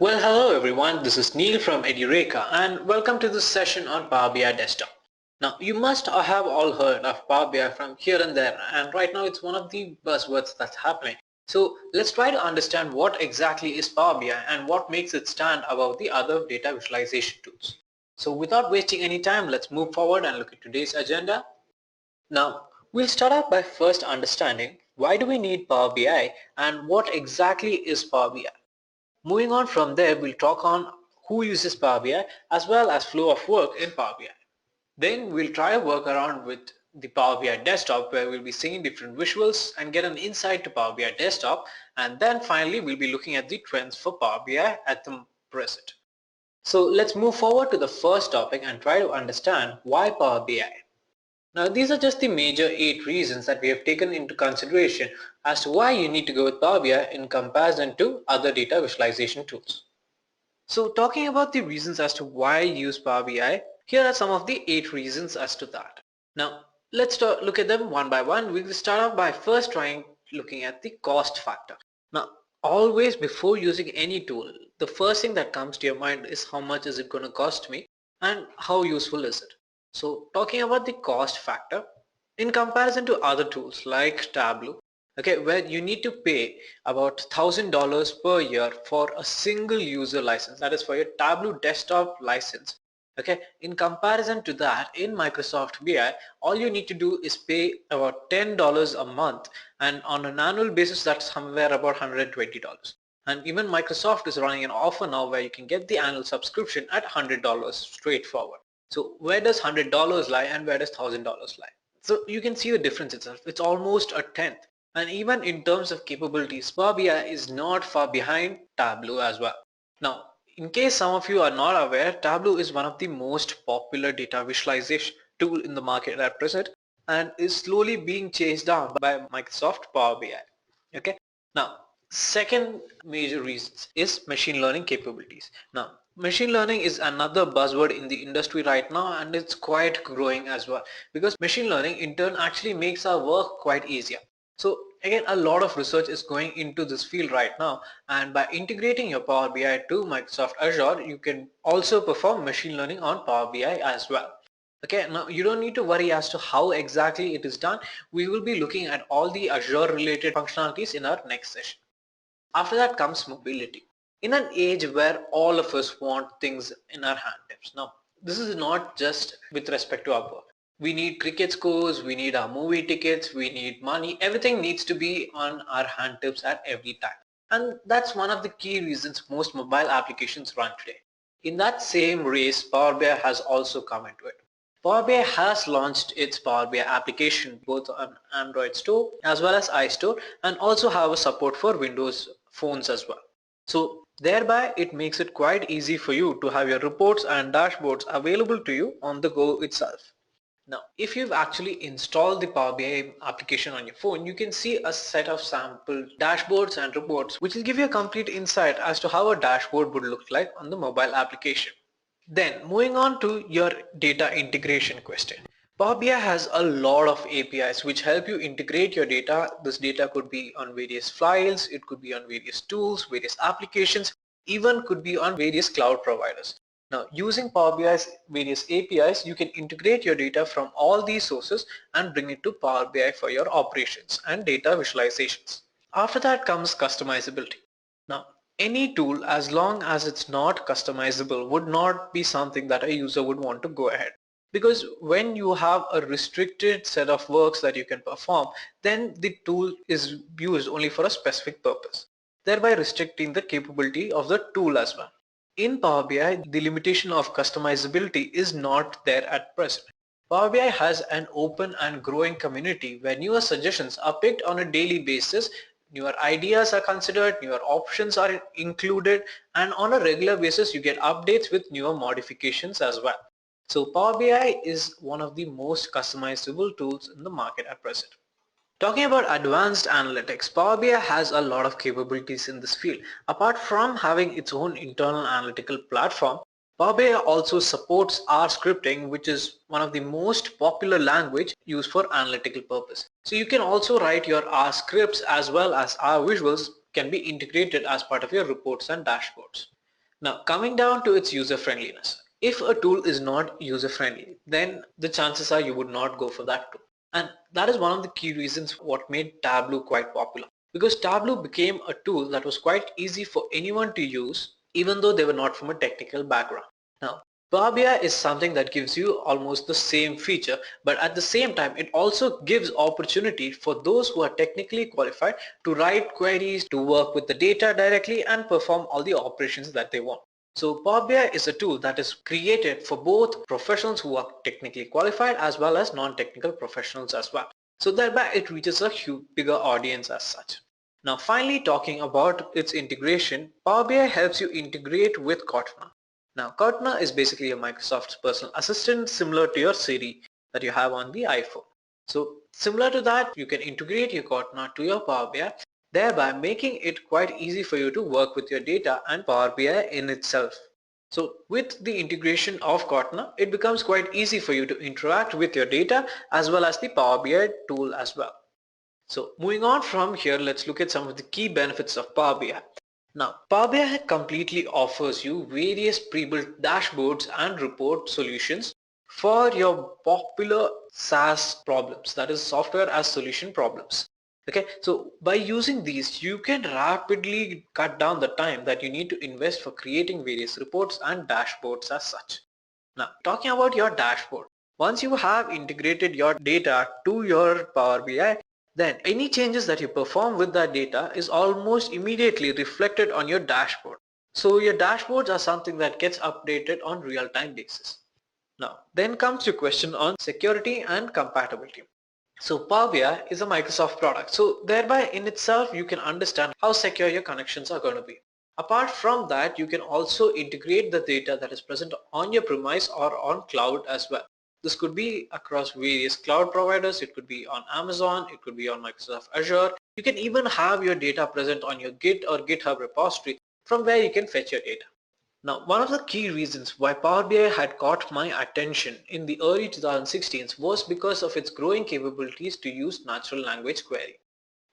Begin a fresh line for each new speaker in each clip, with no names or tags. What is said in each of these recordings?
Well, hello everyone, this is Neil from Edureka and welcome to this session on Power BI Desktop. Now, you must have all heard of Power BI from here and there, and right now it's one of the buzzwords that's happening. So let's try to understand what exactly is Power BI and what makes it stand above the other data visualization tools. So without wasting any time, let's move forward and look at today's agenda. Now, we'll start out by first understanding why do we need Power BI and what exactly is Power BI. Moving on from there, we'll talk on who uses Power BI as well as flow of work in Power BI. Then we'll try a work around with the Power BI desktop where we'll be seeing different visuals and get an insight to Power BI desktop, and then finally we'll be looking at the trends for Power BI at the present. So let's move forward to the first topic and try to understand why Power BI. Now these are just the major 8 reasons that we have taken into consideration as to why you need to go with Power BI in comparison to other data visualization tools. So talking about the reasons as to why use Power BI, here are some of the 8 reasons as to that. Now let's look at them one by one. We'll start off by first looking at the cost factor. Now always before using any tool, the first thing that comes to your mind is how much is it going to cost me and how useful is it. So talking about the cost factor, in comparison to other tools like Tableau, okay, where you need to pay about $1,000 per year for a single user license, that is for your Tableau desktop license. Okay, in comparison to that, in Microsoft BI, all you need to do is pay about $10 a month, and on an annual basis that's somewhere about $120. And even Microsoft is running an offer now where you can get the annual subscription at $100 straightforward. So where does $100 lie and where does $1,000 lie? So you can see the difference itself. It's almost a tenth. And even in terms of capabilities, Power BI is not far behind Tableau as well. Now, in case some of you are not aware, Tableau is one of the most popular data visualization tool in the market at present and is slowly being chased down by Microsoft Power BI. Okay. Now, second major reasons is machine learning capabilities. Now, machine learning is another buzzword in the industry right now, and it's quite growing as well because machine learning in turn actually makes our work quite easier. So again, a lot of research is going into this field right now, and by integrating your Power BI to Microsoft Azure, you can also perform machine learning on Power BI as well. Okay, now you don't need to worry as to how exactly it is done. We will be looking at all the Azure related functionalities in our next session. After that comes mobility. In an age where all of us want things in our handtips. Now, this is not just with respect to our work. We need cricket scores, we need our movie tickets, we need money. Everything needs to be on our handtips at every time. And that's one of the key reasons most mobile applications run today. In that same race, Power BI has also come into it. Power BI has launched its Power BI application both on Android Store as well as iStore, and also have a support for Windows phones as well. So thereby it makes it quite easy for you to have your reports and dashboards available to you on the go itself. Now, if you've actually installed the Power BI application on your phone, you can see a set of sample dashboards and reports which will give you a complete insight as to how a dashboard would look like on the mobile application. Then moving on to your data integration question. Power BI has a lot of APIs which help you integrate your data. This data could be on various files, it could be on various tools, various applications, even could be on various cloud providers. Now, using Power BI's various APIs, you can integrate your data from all these sources and bring it to Power BI for your operations and data visualizations. After that comes customizability. Now, any tool, as long as it's not customizable, would not be something that a user would want to go ahead. Because when you have a restricted set of works that you can perform, then the tool is used only for a specific purpose, thereby restricting the capability of the tool as well. In Power BI, the limitation of customizability is not there at present. Power BI has an open and growing community where newer suggestions are picked on a daily basis, newer ideas are considered, newer options are included, and on a regular basis you get updates with newer modifications as well. So Power BI is one of the most customizable tools in the market at present. Talking about advanced analytics, Power BI has a lot of capabilities in this field. Apart from having its own internal analytical platform, Power BI also supports R scripting, which is one of the most popular language used for analytical purpose. So you can also write your R scripts as well as R visuals can be integrated as part of your reports and dashboards. Now coming down to its user friendliness. If a tool is not user friendly, then the chances are you would not go for that tool. And that is one of the key reasons what made Tableau quite popular. Because Tableau became a tool that was quite easy for anyone to use, even though they were not from a technical background. Now, Power BI is something that gives you almost the same feature, but at the same time it also gives opportunity for those who are technically qualified to write queries, to work with the data directly and perform all the operations that they want. So Power BI is a tool that is created for both professionals who are technically qualified as well as non-technical professionals as well. So thereby it reaches a huge, bigger audience as such. Now finally, talking about its integration, Power BI helps you integrate with 𝐸𝐸. Now 𝐸𝐸 is basically a Microsoft's personal assistant similar to your Siri that you have on the iPhone. So similar to that, you can integrate your 𝐸𝐸 to your Power BI, thereby making it quite easy for you to work with your data and Power BI in itself. So with the integration of 𝐸𝐸, it becomes quite easy for you to interact with your data as well as the Power BI tool as well. So moving on from here, let's look at some of the key benefits of Power BI. Now, Power BI completely offers you various pre-built dashboards and report solutions for your popular SaaS problems, that is software as solution problems. Okay, so by using these, you can rapidly cut down the time that you need to invest for creating various reports and dashboards as such. Now, talking about your dashboard, once you have integrated your data to your Power BI, then any changes that you perform with that data is almost immediately reflected on your dashboard. So your dashboards are something that gets updated on real-time basis. Now, then comes your question on security and compatibility. So Power BI is a Microsoft product. So thereby in itself, you can understand how secure your connections are going to be. Apart from that, you can also integrate the data that is present on your premise or on cloud as well. This could be across various cloud providers. It could be on Amazon. It could be on Microsoft Azure. You can even have your data present on your Git or GitHub repository from where you can fetch your data. Now, one of the key reasons why Power BI had caught my attention in the early 2016s was because of its growing capabilities to use natural language query.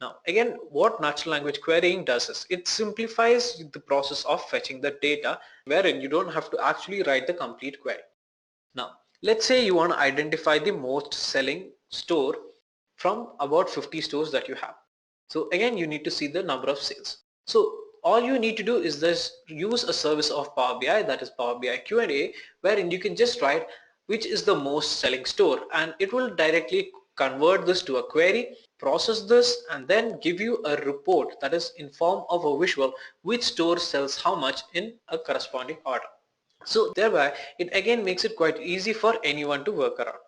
Now, again, what natural language querying does is it simplifies the process of fetching the data wherein you don't have to actually write the complete query. Now, let's say you want to identify the most selling store from about 50 stores that you have. So again, you need to see the number of sales. So all you need to do is this use a service of Power BI, that is Power BI Q&A, wherein you can just write which is the most selling store, and it will directly convert this to a query, process this, and then give you a report that is in form of a visual which store sells how much in a corresponding order. So thereby it again makes it quite easy for anyone to work around.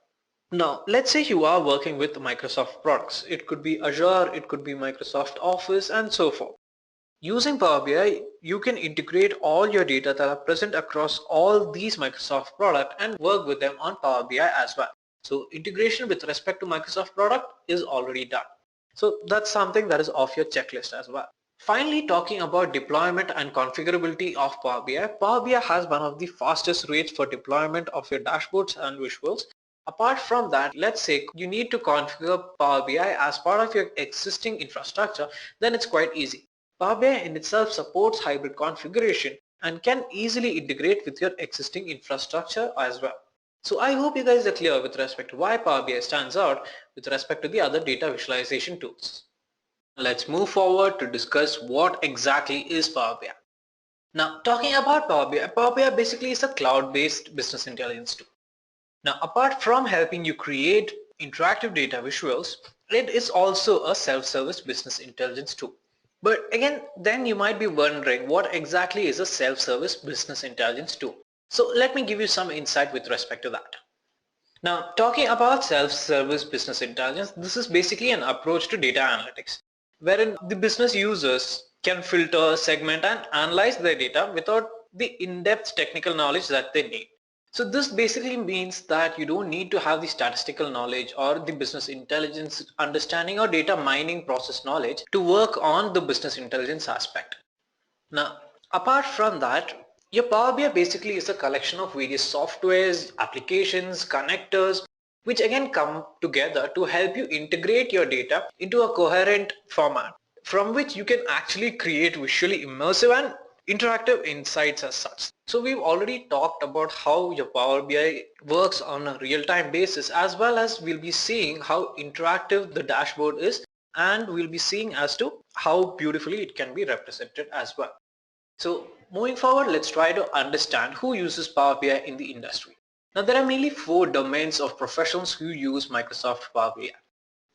Now let's say you are working with Microsoft products. It could be Azure, it could be Microsoft Office and so forth. Using Power BI, you can integrate all your data that are present across all these Microsoft products and work with them on Power BI as well. So integration with respect to Microsoft product is already done. So that's something that is off your checklist as well. Finally, talking about deployment and configurability of Power BI, Power BI has one of the fastest rates for deployment of your dashboards and visuals. Apart from that, let's say you need to configure Power BI as part of your existing infrastructure, then it's quite easy. Power BI in itself supports hybrid configuration and can easily integrate with your existing infrastructure as well. So I hope you guys are clear with respect to why Power BI stands out with respect to the other data visualization tools. Let's move forward to discuss what exactly is Power BI. Now, talking about Power BI basically is a cloud-based business intelligence tool. Now, apart from helping you create interactive data visuals, it is also a self-service business intelligence tool. But again, then you might be wondering what exactly is a self-service business intelligence tool. So let me give you some insight with respect to that. Now, talking about self-service business intelligence, this is basically an approach to data analytics, wherein the business users can filter, segment and analyze their data without the in-depth technical knowledge that they need. So this basically means that you don't need to have the statistical knowledge or the business intelligence understanding or data mining process knowledge to work on the business intelligence aspect. Now, apart from that, your Power BI basically is a collection of various softwares, applications, connectors, which again come together to help you integrate your data into a coherent format from which you can actually create visually immersive and interactive insights as such. So we've already talked about how your Power BI works on a real-time basis, as well as we'll be seeing how interactive the dashboard is, and we'll be seeing as to how beautifully it can be represented as well. So moving forward, let's try to understand who uses Power BI in the industry. Now there are mainly 4 domains of professionals who use Microsoft Power BI.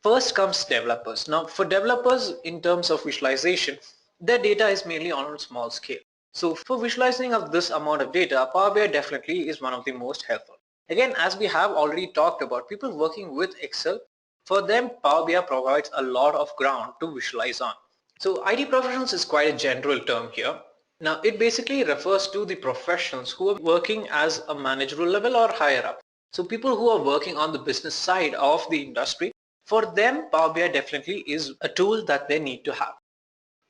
First comes developers. Now for developers, in terms of visualization, their data is mainly on a small scale. So for visualizing of this amount of data, Power BI definitely is one of the most helpful. Again, as we have already talked about, people working with Excel, for them Power BI provides a lot of ground to visualize on. So IT professionals is quite a general term here. Now it basically refers to the professionals who are working as a managerial level or higher up. So people who are working on the business side of the industry, for them Power BI definitely is a tool that they need to have.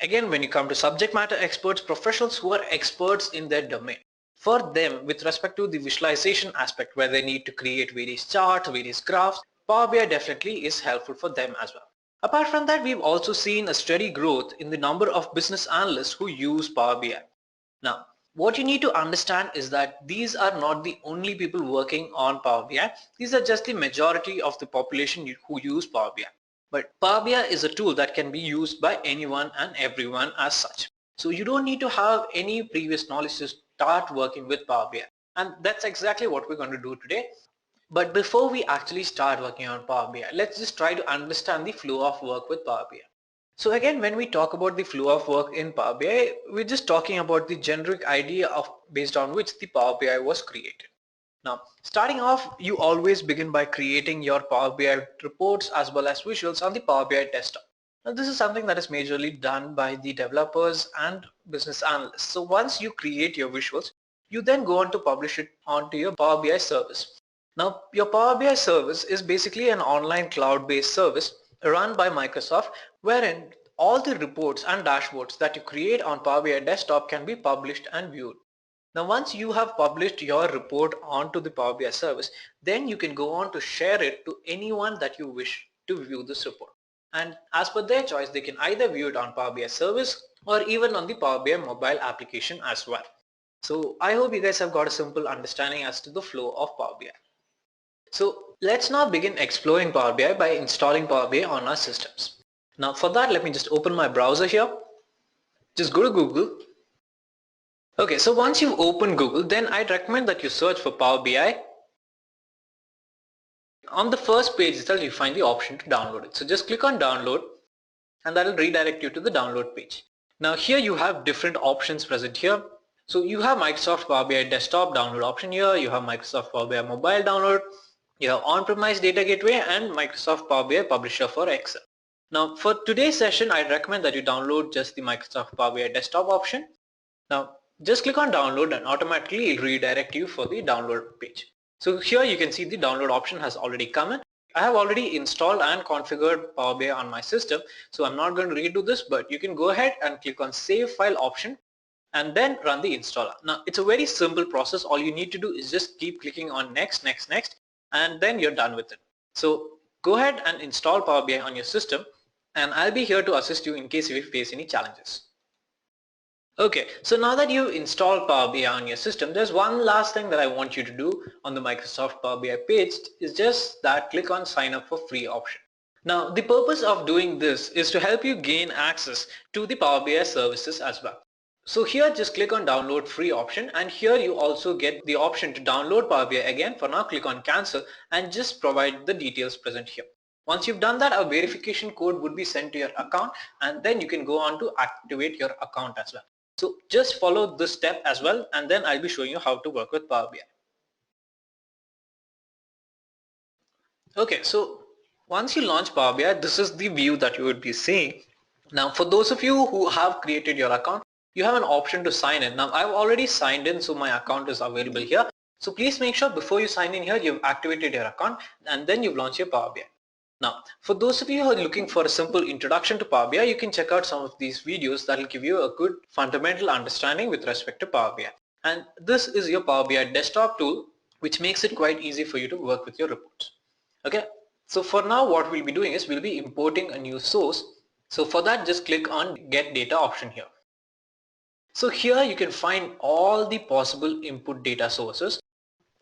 Again, when you come to subject matter experts, professionals who are experts in their domain, for them with respect to the visualization aspect where they need to create various charts, various graphs, Power BI definitely is helpful for them as well. Apart from that, we've also seen a steady growth in the number of business analysts who use Power BI. Now, what you need to understand is that these are not the only people working on Power BI. These are just the majority of the population who use Power BI. But Power BI is a tool that can be used by anyone and everyone as such. So you don't need to have any previous knowledge to start working with Power BI. And that's exactly what we're going to do today. But before we actually start working on Power BI, let's just try to understand the flow of work with Power BI. So again, when we talk about the flow of work in Power BI, we're just talking about the generic idea of based on which the Power BI was created. Now, starting off, you always begin by creating your Power BI reports as well as visuals on the Power BI desktop. Now, this is something that is majorly done by the developers and business analysts. So once you create your visuals, you then go on to publish it onto your Power BI service. Now, your Power BI service is basically an online cloud-based service run by Microsoft, wherein all the reports and dashboards that you create on Power BI desktop can be published and viewed. Now, once you have published your report onto the Power BI service, then you can go on to share it to anyone that you wish to view this report. And as per their choice, they can either view it on Power BI service or even on the Power BI mobile application as well. So I hope you guys have got a simple understanding as to the flow of Power BI. So let's now begin exploring Power BI by installing Power BI on our systems. Now for that, let me just open my browser here. Just go to Google. Okay, so once you've opened Google, then I'd recommend that you search for Power BI. On the first page itself, you find the option to download it. So just click on download and that will redirect you to the download page. Now here you have different options present here. So you have Microsoft Power BI desktop download option here, you have Microsoft Power BI mobile download, you have on-premise data gateway and Microsoft Power BI publisher for Excel. Now for today's session, I'd recommend that you download just the Microsoft Power BI desktop option. Now just click on download and automatically it will redirect you for the download page. So here you can see the download option has already come in. I have already installed and configured Power BI on my system, so I'm not going to redo this, but you can go ahead and click on save file option and then run the installer. Now it's a very simple process. All you need to do is just keep clicking on next, next, next, and then you're done with it. So go ahead and install Power BI on your system and I'll be here to assist you in case you face any challenges. Okay, so now that you've installed Power BI on your system, there's one last thing that I want you to do on the Microsoft Power BI page is just that click on sign up for free option. Now the purpose of doing this is to help you gain access to the Power BI services as well. So here just click on download free option and here you also get the option to download Power BI again. For now click on cancel and just provide the details present here. Once you've done that, a verification code would be sent to your account and then you can go on to activate your account as well. So just follow this step as well and then I'll be showing you how to work with Power BI. Okay, so once you launch Power BI, this is the view that you would be seeing. Now for those of you who have created your account, you have an option to sign in. Now I've already signed in, so my account is available here. So please make sure before you sign in here, you've activated your account and then you've launched your Power BI. Now, for those of you who are looking for a simple introduction to Power BI, you can check out some of these videos that will give you a good fundamental understanding with respect to Power BI. And this is your Power BI desktop tool, which makes it quite easy for you to work with your reports. Okay, so for now what we'll be doing is we'll be importing a new source. So for that, just click on Get Data option here. So here you can find all the possible input data sources.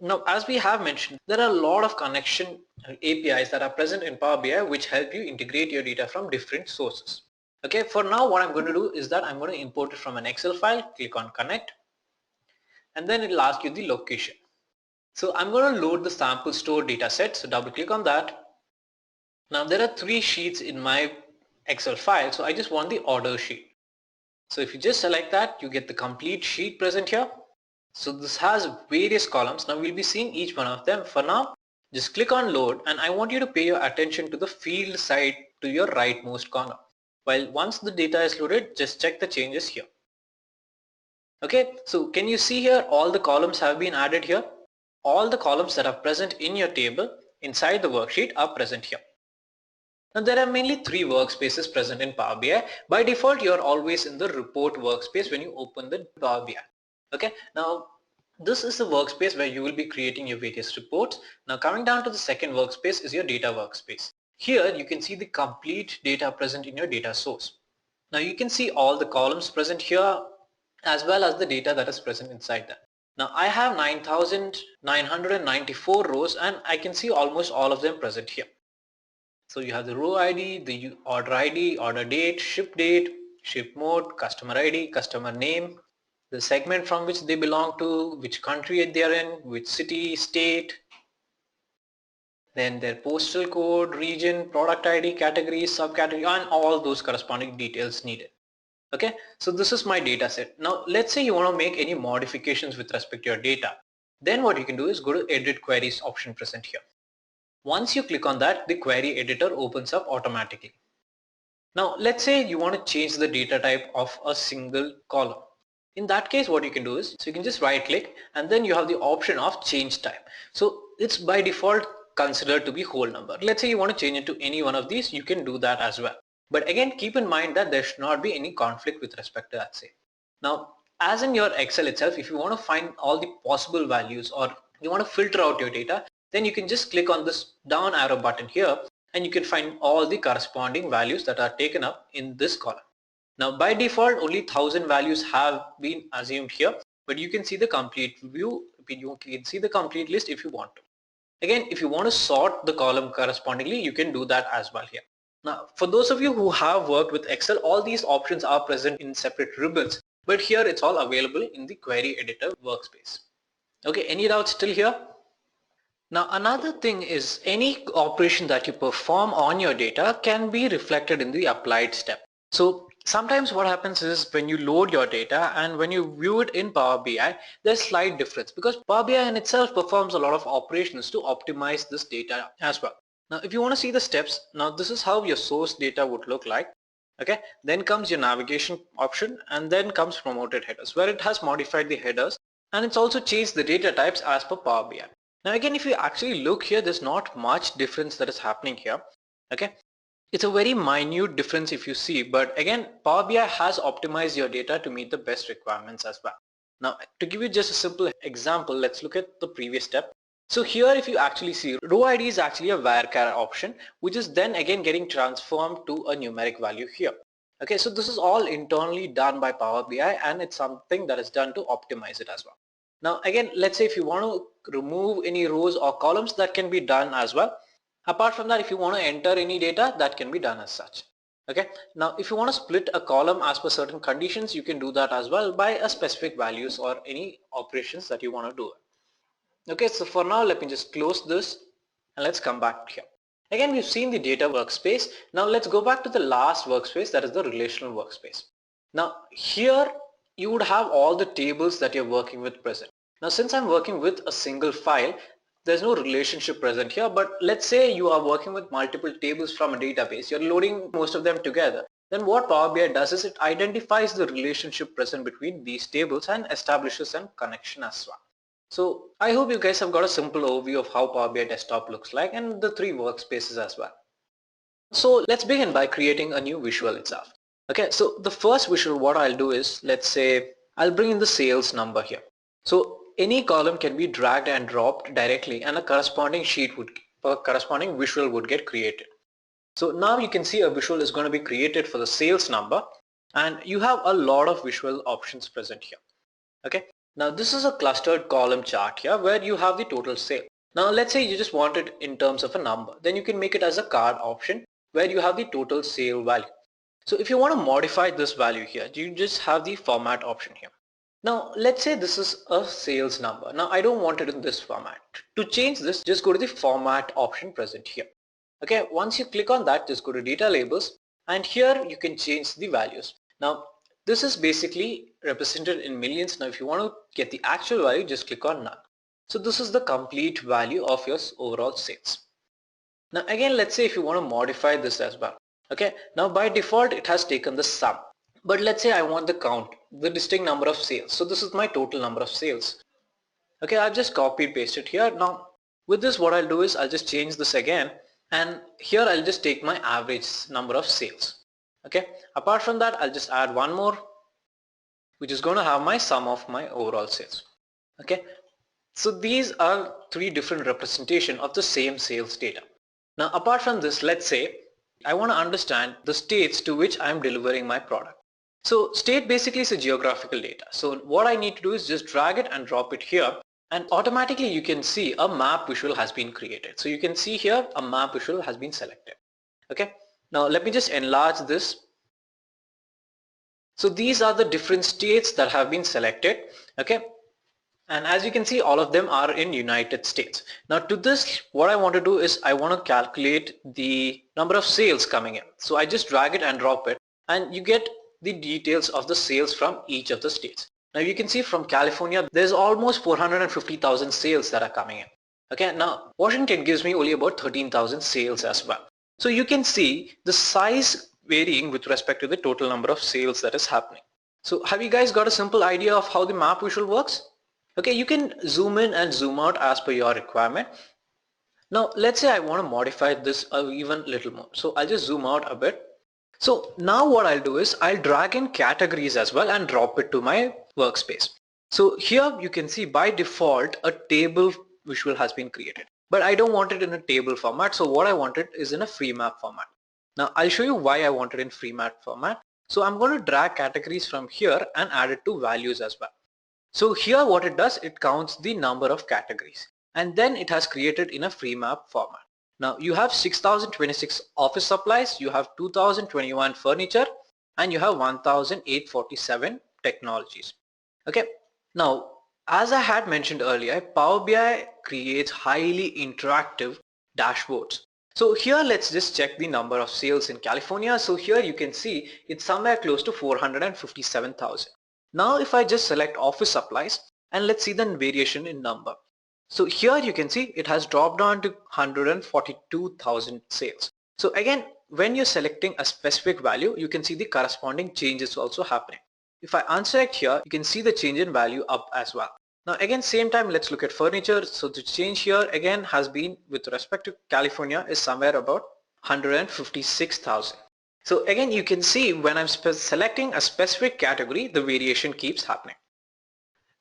Now, as we have mentioned, there are a lot of connection APIs that are present in Power BI which help you integrate your data from different sources. Okay, for now what I'm going to do is that I'm going to import it from an Excel file, click on connect, and then it will ask you the location. So I'm going to load the sample store data set, so double click on that. Now there are 3 sheets in my Excel file, so I just want the order sheet. So if you just select that, you get the complete sheet present here. So this has various columns. Now we'll be seeing each one of them. For now, just click on load, and I want you to pay your attention to the field side to your rightmost corner. While once the data is loaded, just check the changes here. Okay, so can you see here all the columns have been added here? All the columns that are present in your table inside the worksheet are present here. Now there are mainly 3 workspaces present in Power BI. By default, you are always in the report workspace when you open the Power BI. Okay, now this is the workspace where you will be creating your various reports. Now coming down to the second workspace is your data workspace. Here you can see the complete data present in your data source. Now you can see all the columns present here as well as the data that is present inside them. Now I have 9,994 rows and I can see almost all of them present here. So you have the row ID, the order date, ship mode, customer ID, customer name, the segment from which they belong to, which country they are in, which city, state, then their postal code, region, product ID, category, subcategory, and all those corresponding details needed. Okay, so this is my data set. Now let's say you want to make any modifications with respect to your data. Then what you can do is go to edit queries option present here. Once you click on that, the query editor opens up automatically. Now let's say you want to change the data type of a single column. In that case, what you can do is, so you can just right click and then you have the option of change type. So it's by default considered to be whole number. Let's say you want to change it to any one of these, you can do that as well. But again, keep in mind that there should not be any conflict with respect to that, say. Now, as in your Excel itself, if you want to find all the possible values or you want to filter out your data, then you can just click on this down arrow button here and you can find all the corresponding values that are taken up in this column. Now by default only 1000 values have been assumed here, but you can see the complete view, you can see the complete list if you want to. Again, if you want to sort the column correspondingly, you can do that as well here. Now for those of you who have worked with Excel, all these options are present in separate ribbons, but here it's all available in the query editor workspace. Okay, any doubts still here? Now another thing is any operation that you perform on your data can be reflected in the applied step. So sometimes what happens is when you load your data and when you view it in Power BI, there's slight difference because Power BI in itself performs a lot of operations to optimize this data as well. Now if you want to see the steps, now this is how your source data would look like. Okay, then comes your navigation option and then comes promoted headers where it has modified the headers and it's also changed the data types as per Power BI. Now again, if you actually look here, there's not much difference that is happening here. Okay, it's a very minute difference if you see, but again, Power BI has optimized your data to meet the best requirements as well. Now to give you just a simple example, let's look at the previous step. So here if you actually see, row ID is actually a varchar option, which is then again getting transformed to a numeric value here. Okay, so this is all internally done by Power BI and it's something that is done to optimize it as well. Now again, let's say if you want to remove any rows or columns, that can be done as well. Apart from that, if you want to enter any data, that can be done as such. Okay, now if you want to split a column as per certain conditions, you can do that as well by a specific values or any operations that you want to do. Okay, so for now let me just close this and let's come back here. Again, we've seen the data workspace. Now let's go back to the last workspace, that is the relational workspace. Now here you would have all the tables that you're working with present. Now since I'm working with a single file, there's no relationship present here, but let's say you are working with multiple tables from a database, you're loading most of them together. Then what Power BI does is it identifies the relationship present between these tables and establishes a connection as well. So I hope you guys have got a simple overview of how Power BI desktop looks like and the 3 workspaces as well. So let's begin by creating a new visual itself. Okay, so the first visual, what I'll do is, let's say I'll bring in the sales number here. So any column can be dragged and dropped directly and a corresponding visual would get created. So now you can see a visual is going to be created for the sales number, and you have a lot of visual options present here. Okay, now this is a clustered column chart here where you have the total sale. Now let's say you just want it in terms of a number, then you can make it as a card option where you have the total sale value. So if you want to modify this value here, you just have the format option here. Now let's say this is a sales number. Now I don't want it in this format. To change this, just go to the format option present here. Okay, once you click on that, just go to data labels, and here you can change the values. Now this is basically represented in millions. Now if you want to get the actual value, just click on none. So this is the complete value of your overall sales. Now again, let's say if you want to modify this as well. Okay, now by default it has taken the sum, but let's say I want the count, the distinct number of sales. So this is my total number of sales. Okay, I've just copied pasted here. Now with this, what I'll do is I'll just change this again, and here I'll just take my average number of sales. Okay, apart from that, I'll just add one more, which is going to have my sum of my overall sales. Okay, so these are three different representations of the same sales data. Now apart from this, let's say I want to understand the states to which I am delivering my product. So state basically is a geographical data. So what I need to do is just drag it and drop it here, and automatically you can see a map visual has been created. So you can see here a map visual has been selected. Okay, now let me just enlarge this. So these are the different states that have been selected. Okay, and as you can see, all of them are in United States. Now to this, what I want to do is I want to calculate the number of sales coming in. So I just drag it and drop it, and you get the details of the sales from each of the states. Now you can see from California, there's almost 450,000 sales that are coming in. Okay, now Washington gives me only about 13,000 sales as well. So you can see the size varying with respect to the total number of sales that is happening. So have you guys got a simple idea of how the map visual works? Okay, you can zoom in and zoom out as per your requirement. Now let's say I want to modify this even little more. So I'll just zoom out a bit. So now what I'll do is I'll drag in categories as well and drop it to my workspace. So here you can see by default a table visual has been created, but I don't want it in a table format. So what I want it is in a free map format. Now I'll show you why I want it in free map format. So I'm going to drag categories from here and add it to values as well. So here what it does, it counts the number of categories, and then it has created in a free map format. Now you have 6,026 office supplies, you have 2,021 furniture, and you have 1,847 technologies. Okay, now as I had mentioned earlier, Power BI creates highly interactive dashboards. So here let's just check the number of sales in California. So here you can see it's somewhere close to 457,000. Now if I just select office supplies, and let's see the variation in number. So here you can see it has dropped down to 142,000 sales. So again, when you're selecting a specific value, you can see the corresponding changes also happening. If I unselect here, you can see the change in value up as well. Now again, same time, let's look at furniture. So the change here again has been with respect to California is somewhere about 156,000. So again, you can see when I'm selecting a specific category, the variation keeps happening.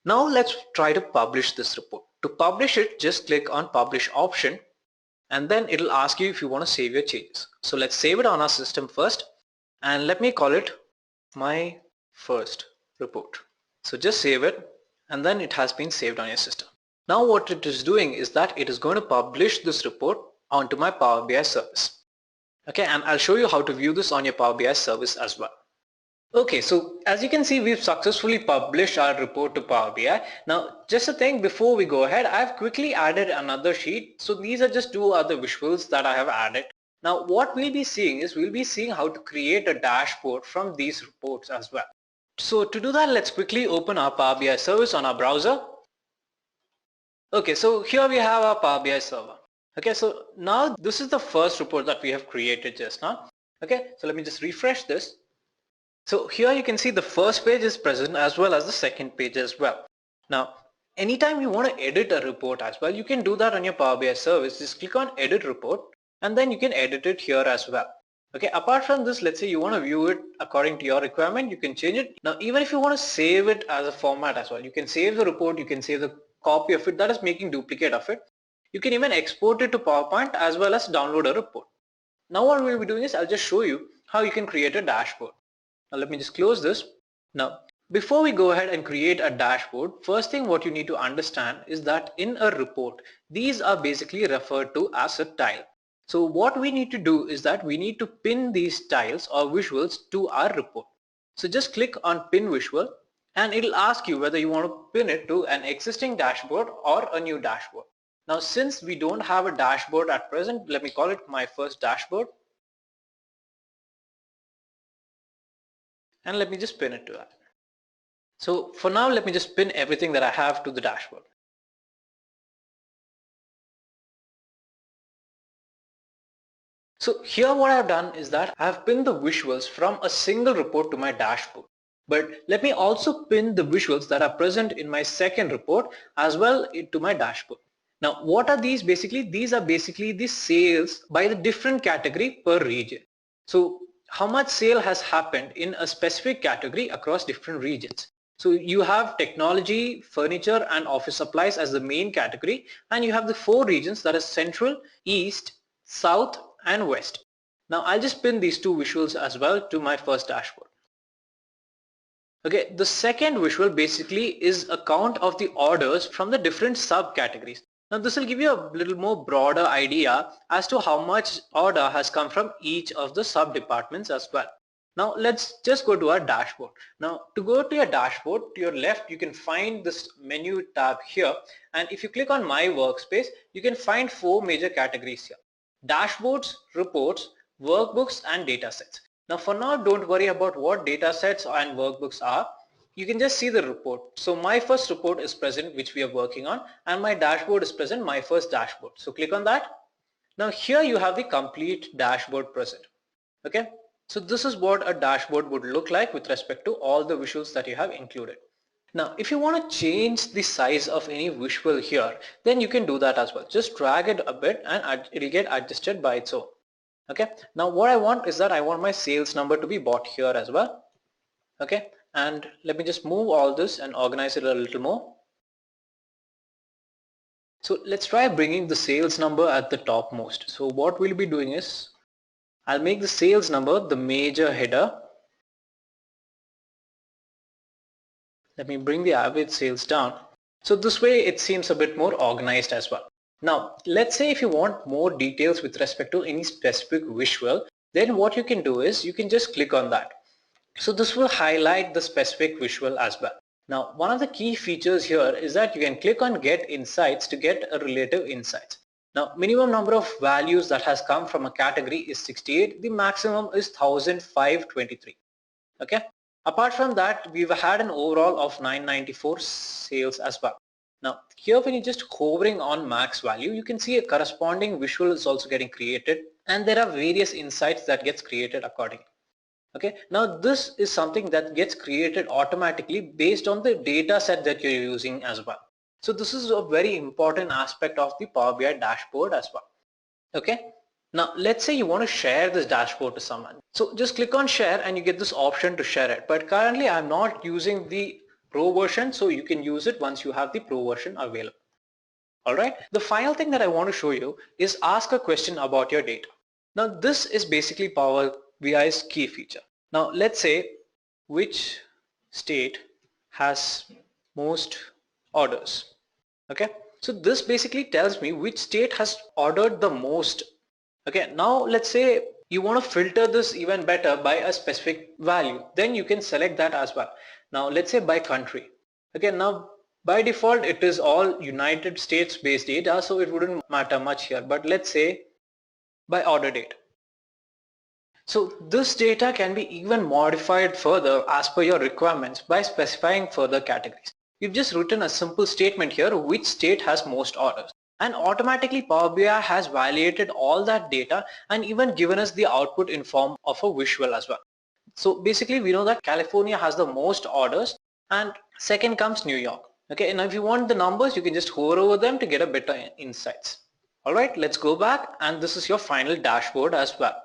Now let's try to publish this report. To publish it, just click on publish option, and then it'll ask you if you want to save your changes. So let's save it on our system first, and let me call it my first report. So just save it, and then it has been saved on your system. Now what it is doing is that it is going to publish this report onto my Power BI service. Okay, and I'll show you how to view this on your Power BI service as well. Okay, so as you can see, we've successfully published our report to Power BI. Now, just a thing before we go ahead, I've quickly added another sheet. So these are just two other visuals that I have added. Now, what we'll be seeing is we'll be seeing how to create a dashboard from these reports as well. So to do that, let's quickly open our Power BI service on our browser. Okay, so here we have our Power BI server. Okay, so now this is the first report that we have created just now. Okay, so let me just refresh this. So here you can see the first page is present as well as the second page as well. Now, anytime you want to edit a report as well, you can do that on your Power BI service. Just click on edit report, and then you can edit it here as well. Okay, apart from this, let's say you want to view it according to your requirement, you can change it. Now, even if you want to save it as a format as well, you can save the report, you can save the copy of it, that is making duplicate of it. You can even export it to PowerPoint as well as download a report. Now what we'll be doing is I'll just show you how you can create a dashboard. Now let me just close this. Now before we go ahead and create a dashboard, first thing what you need to understand is that in a report, these are basically referred to as a tile. So what we need to do is that we need to pin these tiles or visuals to our report. So just click on pin visual and it'll ask you whether you want to pin it to an existing dashboard or a new dashboard. Now since we don't have a dashboard at present, let me call it my first dashboard. And let me just pin it to that. So for now, let me just pin everything that I have to the dashboard. So here what I've done is that I've pinned the visuals from a single report to my dashboard. But let me also pin the visuals that are present in my second report as well to my dashboard. Now what are these basically? These are basically the sales by the different category per region. So how much sale has happened in a specific category across different regions. So you have technology, furniture and office supplies as the main category, and you have the 4 regions, that is Central, East, South and West. Now I'll just pin these 2 visuals as well to my first dashboard. Okay, the second visual basically is a count of the orders from the different subcategories. Now this will give you a little more broader idea as to how much order has come from each of the sub departments as well. Now let's just go to our dashboard. Now to go to your dashboard, to your left you can find this menu tab here, and if you click on my workspace you can find 4 major categories here: dashboards, reports, workbooks and datasets. Now for now don't worry about what datasets and workbooks are. You can just see the report. So my first report is present which we are working on, and my dashboard is present, my first dashboard. So click on that. Now here you have the complete dashboard present. Okay. So this is what a dashboard would look like with respect to all the visuals that you have included. Now if you want to change the size of any visual here, then you can do that as well. Just drag it a bit and it will get adjusted by its own. Okay. Now what I want is that I want my sales number to be bought here as well. Okay. And let me just move all this and organize it a little more. So let's try bringing the sales number at the topmost. So what we'll be doing is I'll make the sales number the major header. Let me bring the average sales down. So this way it seems a bit more organized as well. Now let's say if you want more details with respect to any specific visual, then what you can do is you can just click on that. So this will highlight the specific visual as well. Now one of the key features here is that you can click on get insights to get a relative insights. Now minimum number of values that has come from a category is 68, the maximum is 1523. Okay. Apart from that, we've had an overall of 994 sales as well. Now here when you're just hovering on max value, you can see a corresponding visual is also getting created, and there are various insights that gets created accordingly. Okay, now this is something that gets created automatically based on the data set that you're using as well. So this is a very important aspect of the Power BI dashboard as well. Okay. Now let's say you want to share this dashboard to someone. So just click on share and you get this option to share it. But currently I'm not using the pro version, so you can use it once you have the pro version available. Alright. The final thing that I want to show you is ask a question about your data. Now this is basically Power BI's key feature. Now let's say which state has most orders. Okay. So this basically tells me which state has ordered the most. Okay, now let's say you want to filter this even better by a specific value, then you can select that as well. Now let's say by country. Okay, now by default it is all United States based data, so it wouldn't matter much here, but let's say by order date. So this data can be even modified further as per your requirements by specifying further categories. You've just written a simple statement here, which state has most orders, and automatically Power BI has validated all that data and even given us the output in form of a visual as well. So basically we know that California has the most orders and second comes New York. Okay, and if you want the numbers, you can just hover over them to get a better insights. Alright, let's go back, and this is your final dashboard as well.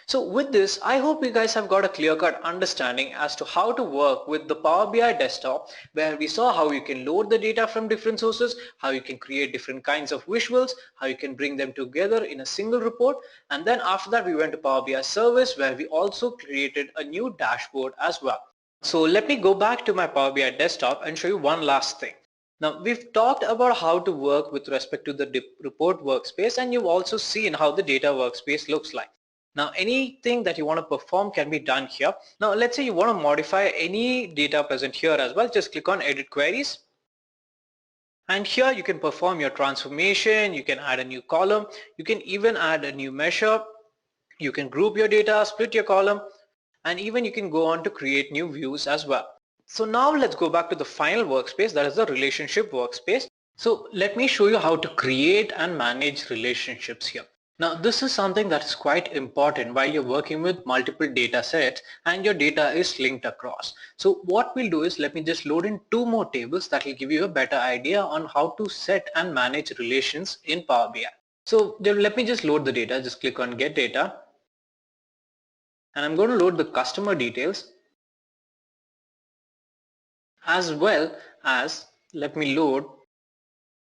So with this, I hope you guys have got a clear-cut understanding as to how to work with the Power BI desktop, where we saw how you can load the data from different sources, how you can create different kinds of visuals, how you can bring them together in a single report, and then after that we went to Power BI service, where we also created a new dashboard as well. So let me go back to my Power BI desktop and show you one last thing. Now we've talked about how to work with respect to the report workspace, and you've also seen how the data workspace looks like. Now anything that you want to perform can be done here. Now let's say you want to modify any data present here as well. Just click on Edit Queries. And here you can perform your transformation, you can add a new column, you can even add a new measure, you can group your data, split your column, and even you can go on to create new views as well. So now let's go back to the final workspace, that is the relationship workspace. So let me show you how to create and manage relationships here. Now this is something that is quite important while you're working with multiple data sets and your data is linked across. So what we'll do is, let me just load in two more tables that will give you a better idea on how to set and manage relations in Power BI. So let me just load the data. Just click on Get Data, and I'm going to load the customer details, as well as let me load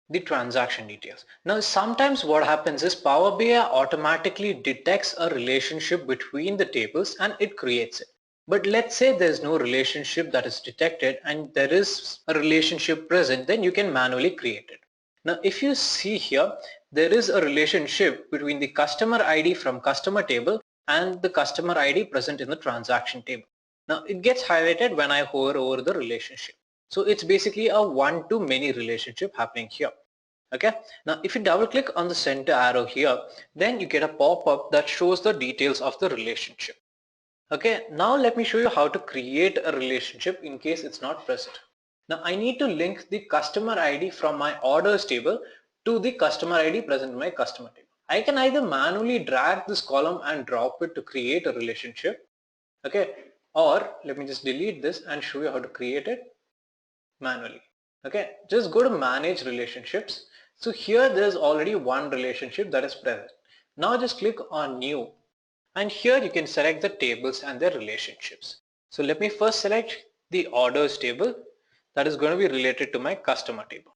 the transaction details. Now sometimes what happens is Power BI automatically detects a relationship between the tables and it creates it. But let's say there's no relationship that is detected and there is a relationship present, then you can manually create it. Now if you see here, there is a relationship between the customer ID from customer table and the customer ID present in the transaction table. Now it gets highlighted when I hover over the relationship. So it's basically a one-to-many relationship happening here. Okay, now if you double click on the center arrow here, then you get a pop-up that shows the details of the relationship. Okay, now let me show you how to create a relationship in case it's not present. Now I need to link the customer ID from my orders table to the customer ID present in my customer table. I can either manually drag this column and drop it to create a relationship, okay, or let me just delete this and show you how to create it manually. Okay, just go to manage relationships. So here there's already one relationship that is present. Now just click on new, and here you can select the tables and their relationships. So let me first select the orders table that is going to be related to my customer table.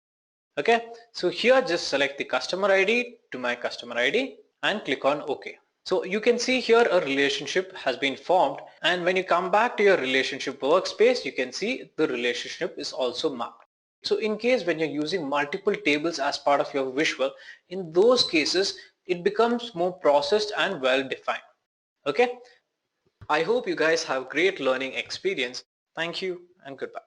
Okay, so here just select the customer ID to my customer ID and click on OK. So you can see here a relationship has been formed, and when you come back to your relationship workspace, you can see the relationship is also marked. So in case when you're using multiple tables as part of your visual, in those cases it becomes more processed and well defined. Okay, I hope you guys have great learning experience. Thank you and goodbye.